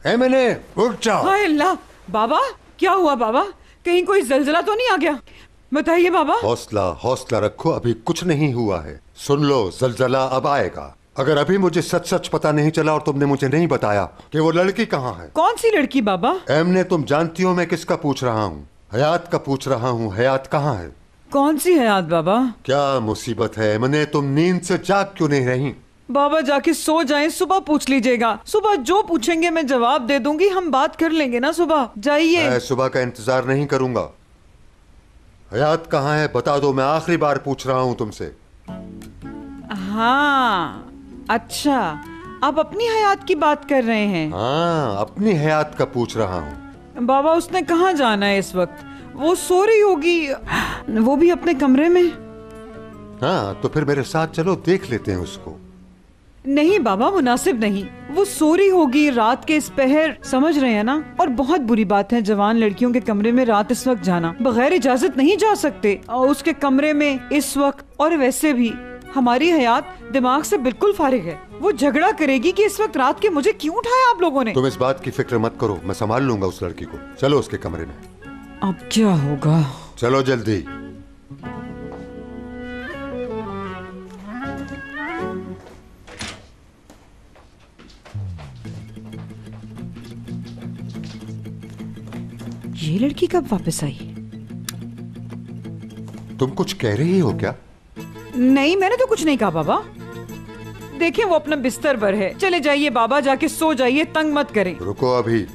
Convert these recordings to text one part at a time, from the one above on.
मैंने उठ जाओ। हाय अल्लाह, बाबा क्या हुआ बाबा? कहीं कोई जलजला तो नहीं आ गया? बताइए बाबा। हौसला हौसला रखो, अभी कुछ नहीं हुआ है। सुन लो, जलजला अब आएगा। अगर अभी मुझे सच सच पता नहीं चला और तुमने मुझे नहीं बताया कि वो लड़की कहाँ है। कौन सी लड़की बाबा? एमने, तुम जानती हो मैं किसका पूछ रहा हूँ? हयात का पूछ रहा हूँ। हयात कहाँ है? कौन सी हयात बाबा? क्या मुसीबत है एमने, तुम नींद से जाग क्यों नहीं रही? बाबा जाके सो जाएं, सुबह पूछ लीजिएगा। सुबह जो पूछेंगे मैं जवाब दे दूंगी, हम बात कर लेंगे ना सुबह। जाइए। मैं सुबह का इंतजार नहीं करूंगा। हयात कहाँ है बता दो, मैं आखिरी बार पूछ रहा हूँ तुमसे। हाँ अच्छा, आप अपनी हयात की बात कर रहे हैं? हाँ, अपनी हयात का पूछ रहा हूँ। बाबा उसने कहाँ जाना है इस वक्त? वो सो रही होगी, वो भी अपने कमरे में। हाँ तो फिर मेरे साथ चलो, देख लेते हैं उसको। नहीं बाबा, मुनासिब नहीं। वो सो रही होगी रात के इस पहर, समझ रहे हैं ना? और बहुत बुरी बात है जवान लड़कियों के कमरे में रात इस वक्त जाना। बगैर इजाजत नहीं जा सकते और उसके कमरे में इस वक्त। और वैसे भी हमारी हयात दिमाग से बिल्कुल फारिग है। वो झगड़ा करेगी कि इस वक्त रात के मुझे क्यों उठाया आप लोगों ने। तुम इस बात की फिक्र मत करो, मैं संभाल लूंगा उस लड़की को। चलो उसके कमरे में। अब क्या होगा? चलो जल्दी। ये लड़की कब वापस आई? तुम कुछ कह रही हो क्या? नहीं, मैंने तो कुछ नहीं कहा बाबा। देखें वो अपना बिस्तर पर है। चले जाइए बाबा, जाके सो जाइए, तंग मत करें। रुको अभी,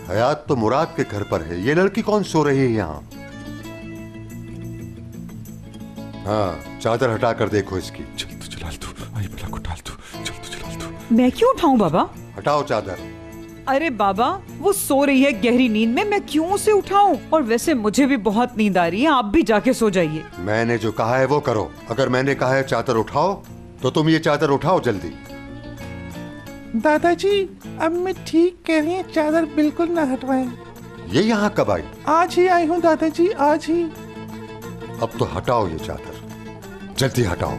हयात तो मुराद के घर पर है। ये लड़की कौन सो रही है यहाँ? हाँ, चादर हटा कर देखो इसकी। चल तू जलाल तू, आई बला को डाल तू, चल तू जलाल तू। मैं क्यों उठाऊं बाबा? हटाओ चादर। अरे बाबा, वो सो रही है गहरी नींद में, मैं क्यों उसे उठाऊं? और वैसे मुझे भी बहुत नींद आ रही है, आप भी जाके सो जाइए। मैंने जो कहा है वो करो। अगर मैंने कहा है चादर उठाओ तो तुम ये चादर उठाओ जल्दी। दादाजी अब मैं ठीक कह रही हैं, चादर बिल्कुल ना हटवाएं। ये यहाँ कब आई? आज ही आई हूँ दादाजी, आज ही। अब तो हटाओ ये चादर, जल्दी हटाओ।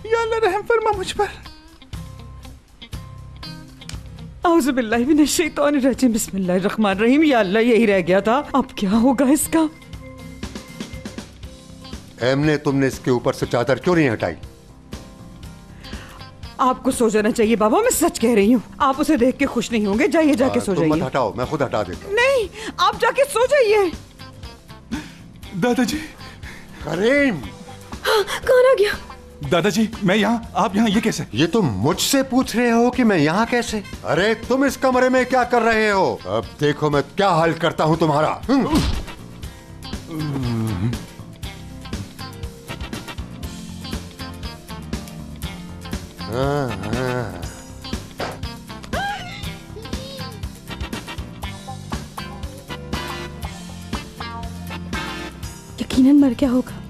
या अल्लाह रहम फरमा मुझ पर। औज़ुबिल्लाहि मिनश्शैतानिर्रजीम, बिस्मिल्लाहिर्रहमानिर्रहीम। या अल्लाह, यही रह गया था, अब क्या होगा इसका? एमने, तुमने इसके ऊपर से चादर क्यों नहीं हटाई? आपको सो जाना चाहिए बाबा, मैं सच कह रही हूँ। आप उसे देख के खुश नहीं होंगे। जाइए, जाके सो तुम मत जाइए। हटाओ, मैं खुद हटा देता हूँ। नहीं, आप जाके सो जाइए। दादाजी। करीम। हाँ, कौन आ गया? दादाजी मैं यहाँ, आप यहाँ, ये कैसे? ये तुम मुझसे पूछ रहे हो कि मैं यहाँ कैसे? अरे तुम इस कमरे में क्या कर रहे हो? अब देखो मैं क्या हाल करता हूँ तुम्हारा। यकीनन मर गया होगा।